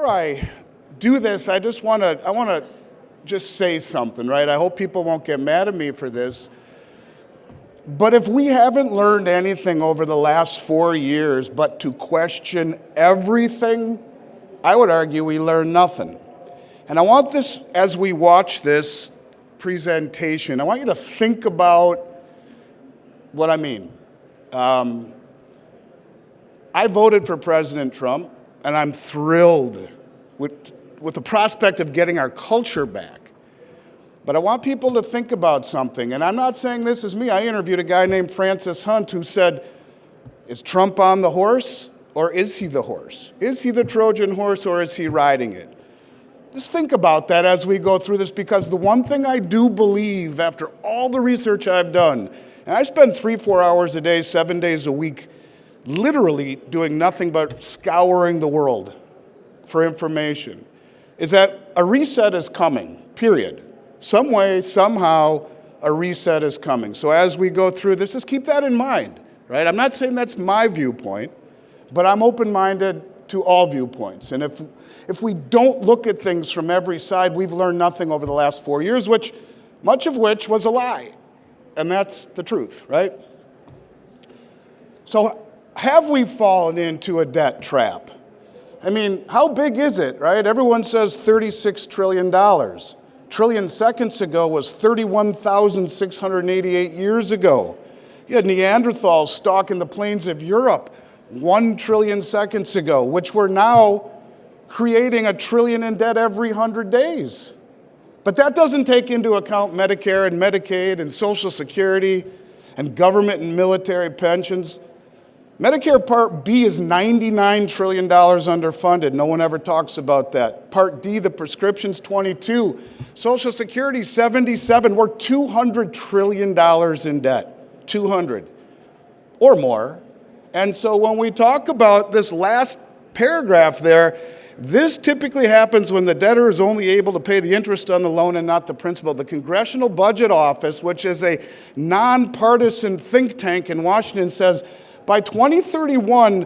I do this, I want to just say something, right? I hope people won't get mad at me for this. But if we haven't learned anything over the last 4 years but to question everything, I would argue we learned nothing. And I want this, as we watch this presentation, I want you to think about what I mean. I voted for President Trump, and I'm thrilled with the prospect of getting our culture back. But I want people to think about something, and I'm not saying this is me. I interviewed a guy named Francis Hunt who said, is Trump on the horse, or is he the horse? Is he the Trojan horse, or is he riding it? Just think about that as we go through this, because the one thing I do believe after all the research I've done, and I spend 3-4 hours a day, 7 days a week, literally doing nothing but scouring the world for information, is that a reset is coming, period. Some way, somehow, a reset is coming. So as we go through this, just keep that in mind, right? I'm not saying that's my viewpoint, but I'm open-minded to all viewpoints. And if we don't look at things from every side, we've learned nothing over the last 4 years, much of which was a lie. And that's the truth, right? So have we fallen into a debt trap? I mean, how big is it, right? Everyone says $36 trillion. Trillion seconds ago was 31,688 years ago. You had Neanderthals stalking the plains of Europe 1 trillion seconds ago, which we're now creating $1 trillion in debt every 100 days. But that doesn't take into account Medicare and Medicaid and Social Security and government and military pensions. Medicare Part B is $99 trillion underfunded. No one ever talks about that. Part D, the prescription's 22. Social Security, 77. We're $200 trillion in debt. 200 or more. And so when we talk about this last paragraph there, this typically happens when the debtor is only able to pay the interest on the loan and not the principal. The Congressional Budget Office, which is a nonpartisan think tank in Washington, says by 2031,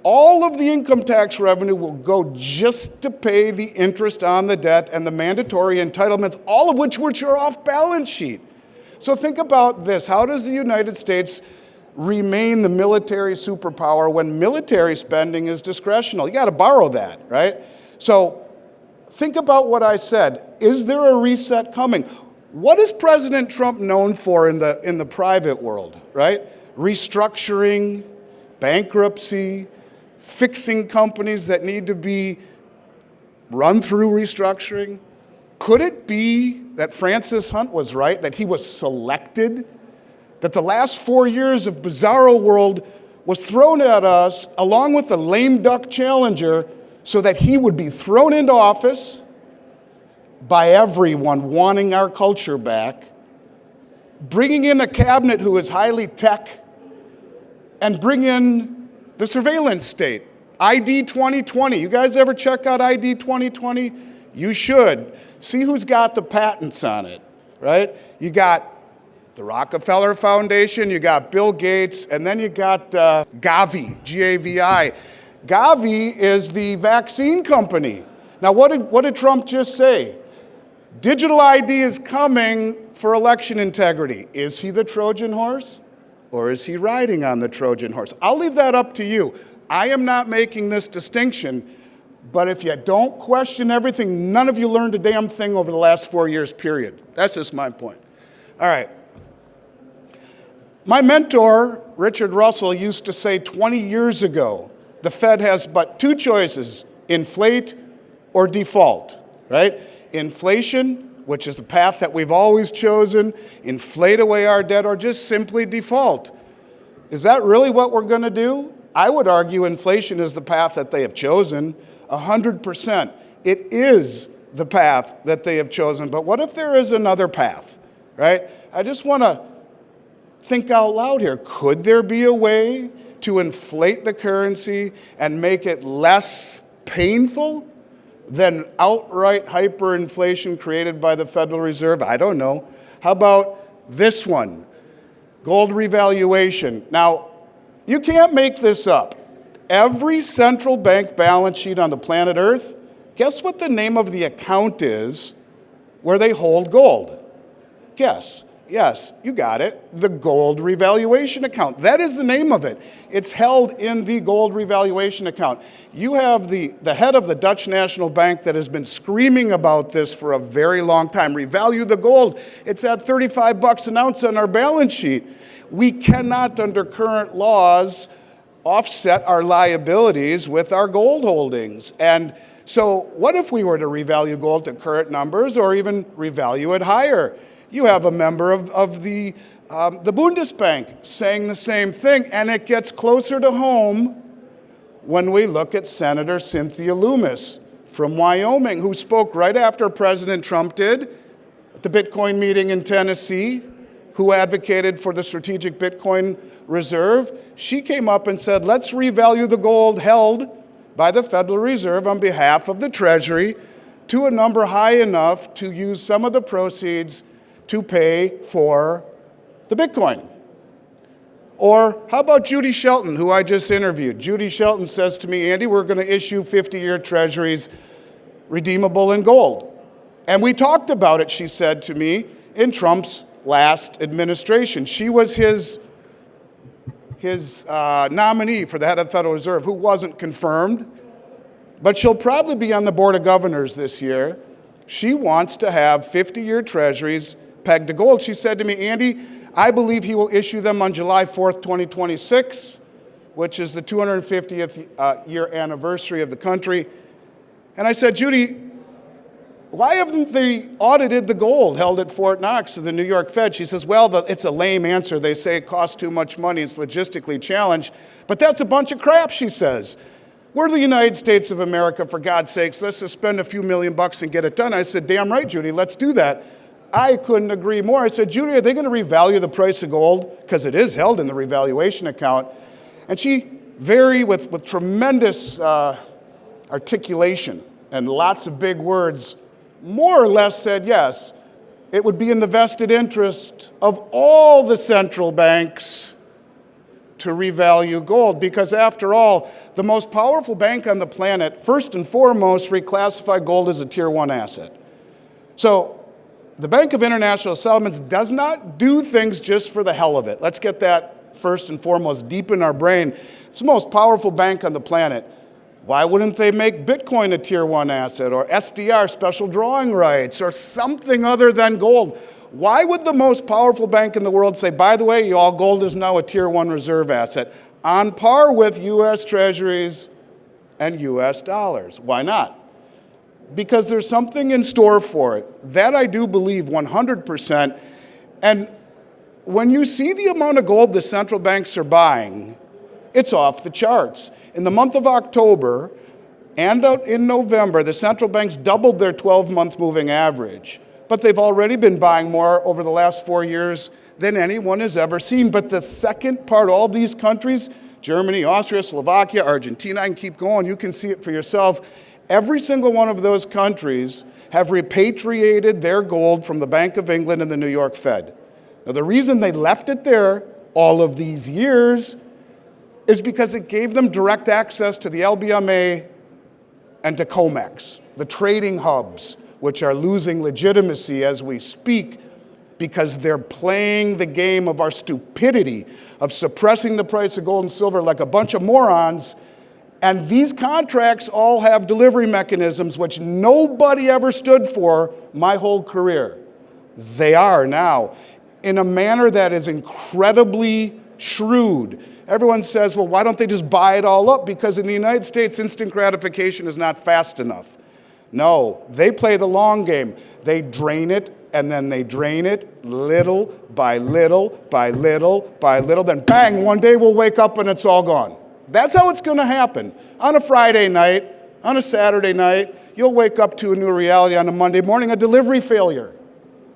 all of the income tax revenue will go just to pay the interest on the debt and the mandatory entitlements, all of which are off balance sheet. So think about this. How does the United States remain the military superpower when military spending is discretional? You got to borrow that, right? So think about what I said. Is there a reset coming? What is President Trump known for in the private world, right? Restructuring, bankruptcy, fixing companies that need to be run through restructuring. Could it be that Francis Hunt was right, that he was selected, that the last 4 years of bizarro world was thrown at us along with a lame duck challenger so that he would be thrown into office by everyone wanting our culture back, bringing in a cabinet who is highly tech, and bring in the surveillance state, ID 2020. You guys ever check out ID 2020? You should. See who's got the patents on it, right? You got the Rockefeller Foundation, you got Bill Gates, and then you got Gavi, G-A-V-I. Gavi is the vaccine company. Now, what did Trump just say? Digital ID is coming for election integrity. Is he the Trojan horse, or is he riding on the Trojan horse? I'll leave that up to you. I am not making this distinction, but if you don't question everything, none of you learned a damn thing over the last 4 years, period. That's just my point. All right. My mentor, Richard Russell, used to say 20 years ago, the Fed has but two choices, inflate or default, right? Inflation, which is the path that we've always chosen, inflate away our debt, or just simply default. Is that really what we're going to do? I would argue inflation is the path that they have chosen, 100%. It is the path that they have chosen, but what if there is another path, right? I just want to think out loud here. Could there be a way to inflate the currency and make it less painful than outright hyperinflation created by the Federal Reserve? I don't know. How about this one? Gold revaluation. Now, you can't make this up. Every central bank balance sheet on the planet Earth Guess what the name of the account is where they hold gold? Guess. Yes, you got it. The gold revaluation account. That is the name of it. It's held in the gold revaluation account. You have the head of the Dutch National Bank that has been screaming about this for a very long time. Revalue the gold. It's at $35 an ounce on our balance sheet. We cannot, under current laws, offset our liabilities with our gold holdings. And so what if we were to revalue gold to current numbers or even revalue it higher? You have a member of the Bundesbank saying the same thing, and it gets closer to home when we look at Senator Cynthia Loomis from Wyoming, who spoke right after President Trump did at the Bitcoin meeting in Tennessee, who advocated for the strategic Bitcoin reserve. She came up and said, let's revalue the gold held by the Federal Reserve on behalf of the Treasury to a number high enough to use some of the proceeds to pay for the Bitcoin. Or how about Judy Shelton, who I just interviewed? Judy Shelton says to me, Andy, we're going to issue 50-year treasuries redeemable in gold. And we talked about it, she said to me, in Trump's last administration. She was his nominee for the head of the Federal Reserve, who wasn't confirmed, but she'll probably be on the Board of Governors this year. She wants to have 50-year treasuries pegged to gold. She said to me, Andy, I believe he will issue them on July 4th, 2026, which is the 250th year anniversary of the country. And I said, Judy, why haven't they audited the gold held at Fort Knox of the New York Fed? She says, well, it's a lame answer. They say it costs too much money. It's logistically challenged. But that's a bunch of crap, she says. We're the United States of America, for God's sakes. Let's just spend a few $1,000,000 and get it done. I said, damn right, Judy, let's do that. I couldn't agree more. I said, Judy, are they going to revalue the price of gold? Because it is held in the revaluation account. And she, with tremendous articulation and lots of big words, more or less said, yes, it would be in the vested interest of all the central banks to revalue gold, because after all, the most powerful bank on the planet, first and foremost, reclassified gold as a Tier 1 asset. So the Bank of International Settlements does not do things just for the hell of it. Let's get that first and foremost deep in our brain. It's the most powerful bank on the planet. Why wouldn't they make Bitcoin a Tier 1 asset, or SDR, special drawing rights, or something other than gold? Why would the most powerful bank in the world say, by the way, y'all, gold is now a Tier 1 reserve asset, on par with U.S. Treasuries and U.S. dollars? Why not? Because there's something in store for it. That I do believe 100%. And when you see the amount of gold the central banks are buying, it's off the charts. In the month of October and in November, the central banks doubled their 12-month moving average. But they've already been buying more over the last 4 years than anyone has ever seen. But the second part, all these countries, Germany, Austria, Slovakia, Argentina, I can keep going, you can see it for yourself. Every single one of those countries have repatriated their gold from the Bank of England and the New York Fed. Now, the reason they left it there all of these years is because it gave them direct access to the LBMA and to COMEX, the trading hubs, which are losing legitimacy as we speak because they're playing the game of our stupidity of suppressing the price of gold and silver like a bunch of morons. And these contracts all have delivery mechanisms which nobody ever stood for my whole career. They are now, in a manner that is incredibly shrewd. Everyone says, well, why don't they just buy it all up? Because in the United States, instant gratification is not fast enough. No, they play the long game. They drain it, and then they drain it little by little by little by little. Then bang, one day we'll wake up and it's all gone. That's how it's going to happen. On a Friday night, on a Saturday night, you'll wake up to a new reality on a Monday morning, a delivery failure.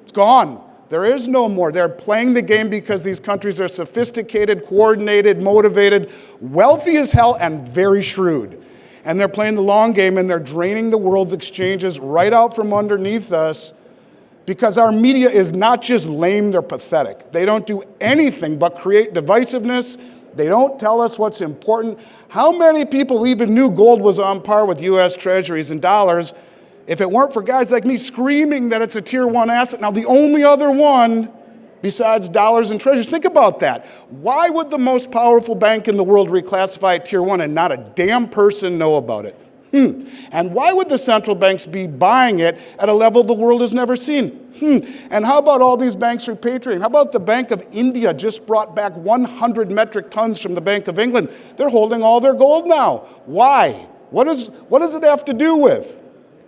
It's gone. There is no more. They're playing the game because these countries are sophisticated, coordinated, motivated, wealthy as hell, and very shrewd. And they're playing the long game, and they're draining the world's exchanges right out from underneath us because our media is not just lame, they're pathetic. They don't do anything but create divisiveness, They don't tell us what's important. How many people even knew gold was on par with U.S. Treasuries and dollars if it weren't for guys like me screaming that it's a tier one asset? Now, the only other one besides dollars and treasuries, think about that. Why would the most powerful bank in the world reclassify it tier one and not a damn person know about it? And why would the central banks be buying it at a level the world has never seen? And how about all these banks repatriating? How about the Bank of India just brought back 100 metric tons from the Bank of England? They're holding all their gold now. Why? What does it have to do with?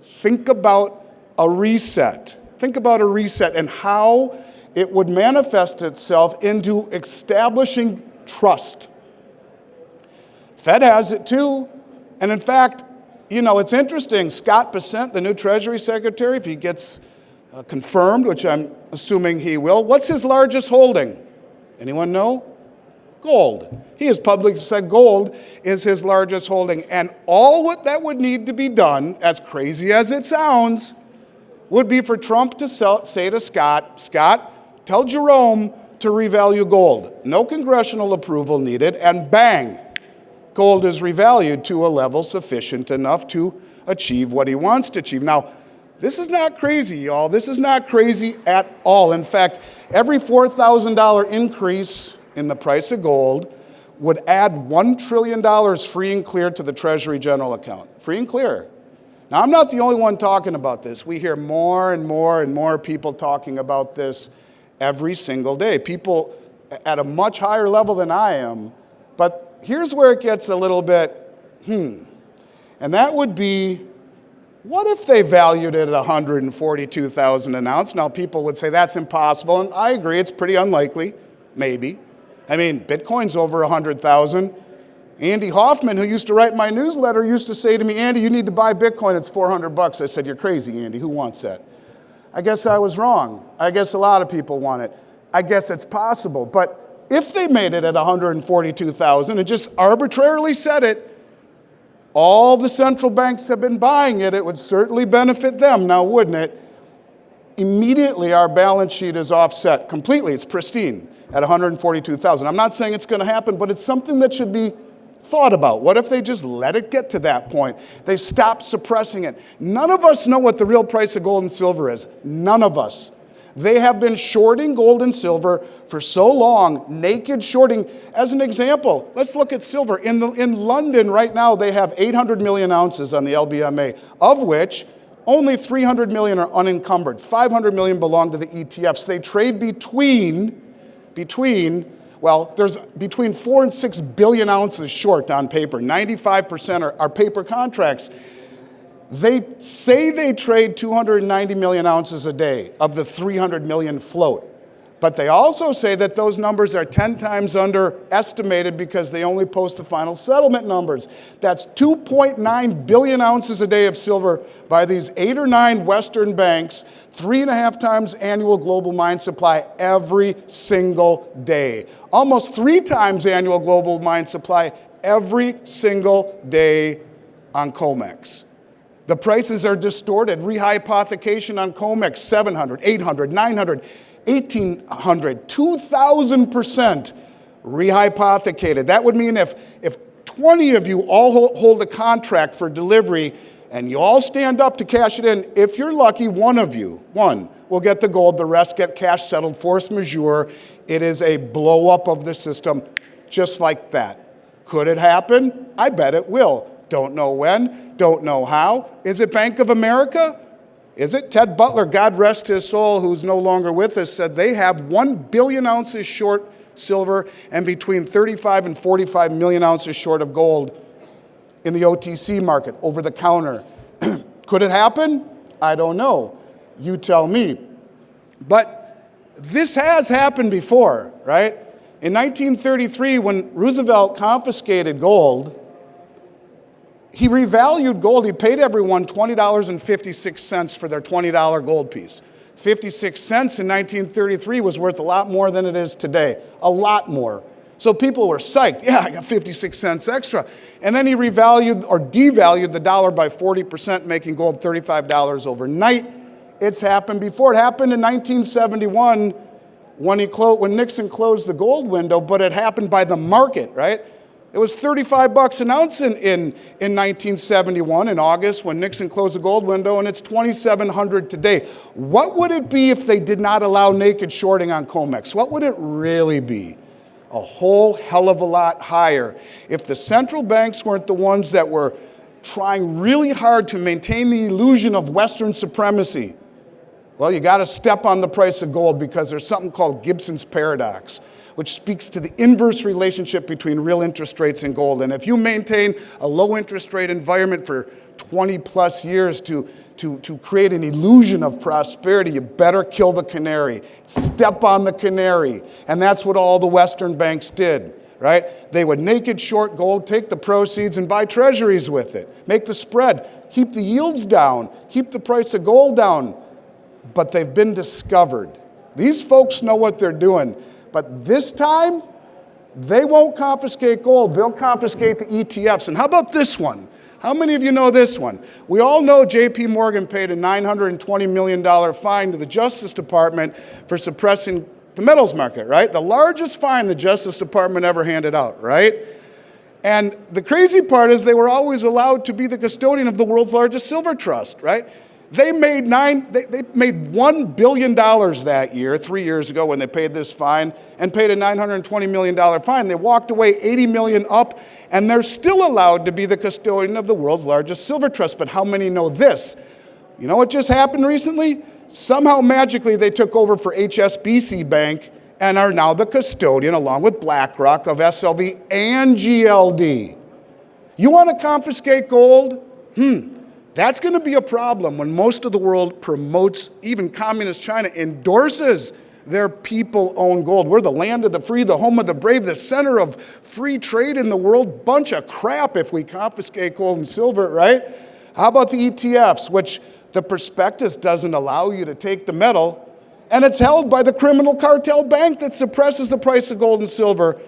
Think about a reset. Think about a reset and how it would manifest itself into establishing trust. Fed has it too. And in fact, you know, it's interesting. Scott Bessent, the new Treasury Secretary, if he gets confirmed, which I'm assuming he will, what's his largest holding? Anyone know? Gold. He has publicly said gold is his largest holding. And all what that would need to be done, as crazy as it sounds, would be for Trump to say to Scott, tell Jerome to revalue gold. No congressional approval needed, and bang, gold is revalued to a level sufficient enough to achieve what he wants to achieve. Now, this is not crazy, y'all. This is not crazy at all. In fact, every $4,000 increase in the price of gold would add $1 trillion free and clear to the Treasury general account. Free and clear. Now, I'm not the only one talking about this. We hear more and more and more people talking about this every single day. People at a much higher level than I am. But here's where it gets a little bit, And that would be, what if they valued it at $142,000 an ounce? Now, people would say that's impossible, and I agree, it's pretty unlikely, maybe. I mean, Bitcoin's over 100,000. Andy Hoffman, who used to write my newsletter, used to say to me, Andy, you need to buy Bitcoin, it's $400. I said, you're crazy, Andy, who wants that? I guess I was wrong. I guess a lot of people want it. I guess it's possible, but if they made it at 142,000 and just arbitrarily set it, all the central banks have been buying it, it would certainly benefit them, now wouldn't it? Immediately our balance sheet is offset completely, it's pristine at 142,000. I'm not saying it's going to happen, but it's something that should be thought about. What if they just let it get to that point? They stop suppressing it. None of us know what the real price of gold and silver is. None of us. They have been shorting gold and silver for so long, naked shorting. As an example, let's look at silver. In London right now, they have 800 million ounces on the LBMA, of which only 300 million are unencumbered. 500 million belong to the ETFs. They trade between there's between 4 and 6 billion ounces short on paper. 95% are paper contracts. They say they trade 290 million ounces a day of the 300 million float. But they also say that those numbers are 10 times underestimated because they only post the final settlement numbers. That's 2.9 billion ounces a day of silver by these 8 or 9 Western banks, 3.5 times annual global mine supply every single day. Almost 3 times annual global mine supply every single day on COMEX. The prices are distorted. Rehypothecation on COMEX, 700, 800, 900, 1,800, 2,000% rehypothecated. That would mean if 20 of you all hold a contract for delivery and you all stand up to cash it in, if you're lucky, one will get the gold, the rest get cash settled, force majeure. It is a blow up of the system just like that. Could it happen? I bet it will. Don't know when, don't know how. Is it Bank of America? Is it? Ted Butler, God rest his soul, who's no longer with us, said they have 1 billion ounces short silver and between 35 and 45 million ounces short of gold in the OTC market, over the counter. Could it happen? I don't know. You tell me. But this has happened before, right? In 1933, when Roosevelt confiscated gold, he revalued gold. He paid everyone $20.56 for their $20 gold piece. 56 cents in 1933 was worth a lot more than it is today. A lot more. So people were psyched. Yeah, I got 56 cents extra. And then he revalued or devalued the dollar by 40%, making gold $35 overnight. It's happened before. It happened in 1971 when Nixon closed the gold window, but it happened by the market, right? It was $35 an ounce in 1971 in August when Nixon closed the gold window, and it's $2,700 today. What would it be if they did not allow naked shorting on COMEX? What would it really be? A whole hell of a lot higher. If the central banks weren't the ones that were trying really hard to maintain the illusion of Western supremacy, well, you got to step on the price of gold because there's something called Gibson's paradox, which speaks to the inverse relationship between real interest rates and gold. And if you maintain a low interest rate environment for 20 plus years to create an illusion of prosperity, you better kill the canary. Step on the canary. And that's what all the Western banks did, right? They would naked short gold, take the proceeds and buy treasuries with it. Make the spread, keep the yields down, keep the price of gold down. But they've been discovered. These folks know what they're doing. But this time, they won't confiscate gold. They'll confiscate the ETFs. And how about this one? How many of you know this one? We all know J.P. Morgan paid a $920 million fine to the Justice Department for suppressing the metals market, right? The largest fine the Justice Department ever handed out, right? And the crazy part is they were always allowed to be the custodian of the world's largest silver trust, right? They made $1 billion that year, 3 years ago when they paid this fine, and paid a $920 million fine. They walked away $80 million up, and they're still allowed to be the custodian of the world's largest silver trust. But how many know this? You know what just happened recently? Somehow magically they took over for HSBC Bank and are now the custodian, along with BlackRock, of SLV and GLD. You want to confiscate gold? That's going to be a problem when most of the world promotes, even communist China endorses their people-owned gold. We're the land of the free, the home of the brave, the center of free trade in the world. Bunch of crap if we confiscate gold and silver, right? How about the ETFs, which the prospectus doesn't allow you to take the metal, and it's held by the criminal cartel bank that suppresses the price of gold and silver,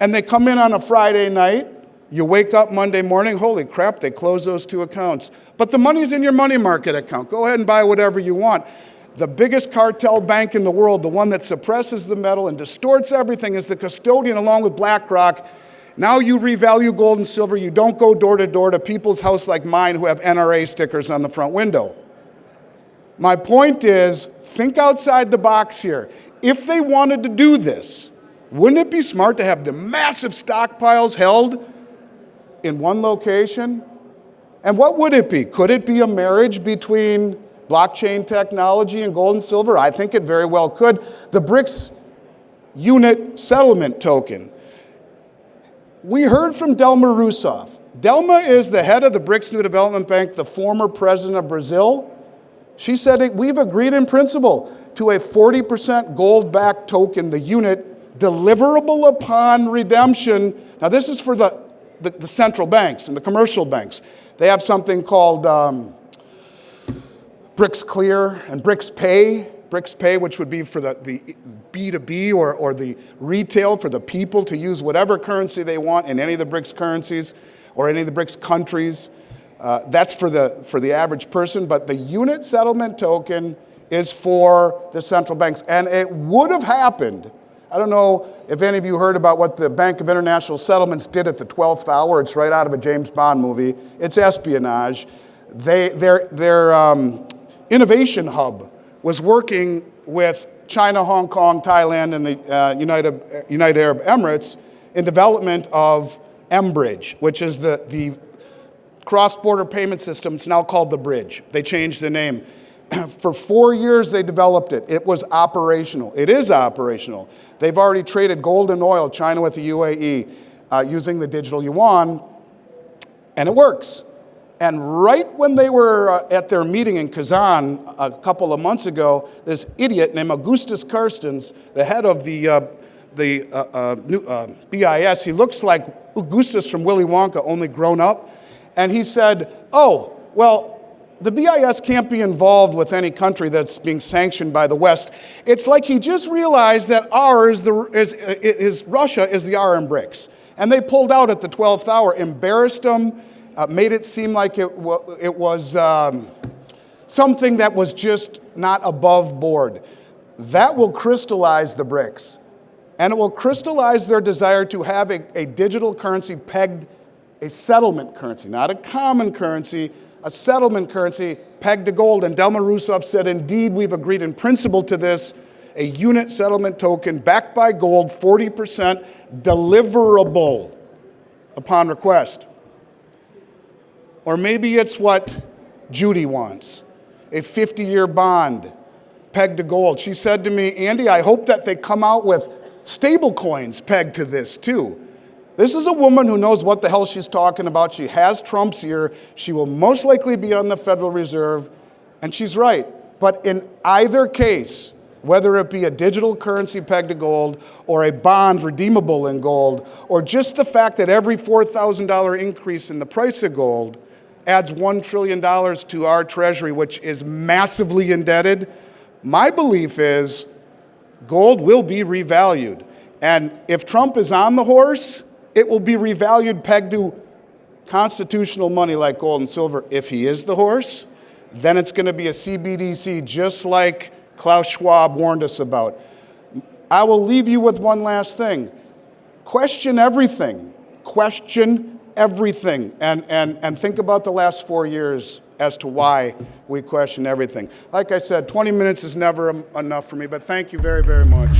and they come in on a Friday night. You wake up Monday morning, holy crap, they close those two accounts. But the money's in your money market account. Go ahead and buy whatever you want. The biggest cartel bank in the world, the one that suppresses the metal and distorts everything, is the custodian along with BlackRock. Now you revalue gold and silver. You don't go door to door to people's house like mine who have NRA stickers on the front window. My point is, think outside the box here. If they wanted to do this, wouldn't it be smart to have the massive stockpiles held in one location? And what would it be? Could it be a marriage between blockchain technology and gold and silver? I think it very well could. The BRICS unit settlement token. We heard from Dilma Rousseff. Dilma is the head of the BRICS New Development Bank, the former president of Brazil. She said, we've agreed in principle to a 40% gold-backed token, the unit, deliverable upon redemption. Now this is for the central banks and the commercial banks. They have something called BRICS Clear and BRICS Pay. BRICS Pay, which would be for the B2B or the retail for the people to use whatever currency they want in any of the BRICS currencies or any of the BRICS countries. That's for the average person, but the unit settlement token is for the central banks. And it would have happened. I don't know if any of you heard about what the Bank of International Settlements did at the 12th hour. It's right out of a James Bond movie. It's espionage. Their innovation hub was working with China, Hong Kong, Thailand, and the United Arab Emirates in development of mBridge, which is the cross-border payment system. It's now called the Bridge. They changed the name. For 4 years, they developed it. It was operational. It is operational. They've already traded gold and oil, China with the UAE, using the digital yuan, and it works. And right when they were at their meeting in Kazan a couple of months ago, this idiot named Augustus Carstens, the head of the BIS, he looks like Augustus from Willy Wonka, only grown up, and he said, oh, well, the BIS can't be involved with any country that's being sanctioned by the West. It's like he just realized that Russia is the R in BRICS. And they pulled out at the 12th hour, embarrassed them, made it seem like it was something that was just not above board. that will crystallize the BRICS. And it will crystallize their desire to have a digital currency pegged, a settlement currency, not a common currency, a settlement currency pegged to gold. And Dilma Rousseff said, indeed, we've agreed in principle to this, a unit settlement token backed by gold, 40% deliverable upon request. Or maybe it's what Judy wants, a 50-year bond pegged to gold. She said to me, Andy, I hope that they come out with stable coins pegged to this too. This is a woman who knows what the hell she's talking about. She has Trump's ear. She will most likely be on the Federal Reserve, and she's right. But in either case, whether it be a digital currency pegged to gold or a bond redeemable in gold, or just the fact that every $4,000 increase in the price of gold adds $1 trillion to our treasury, which is massively indebted, my belief is gold will be revalued. And if Trump is on the horse, it will be revalued pegged to constitutional money like gold and silver. If he is the horse, then it's going to be a CBDC, just like Klaus Schwab warned us about. I will leave you with one last thing. Question everything. Question everything. And think about the last 4 years as to why we question everything. Like I said, 20 minutes is never enough for me, but thank you very, very much.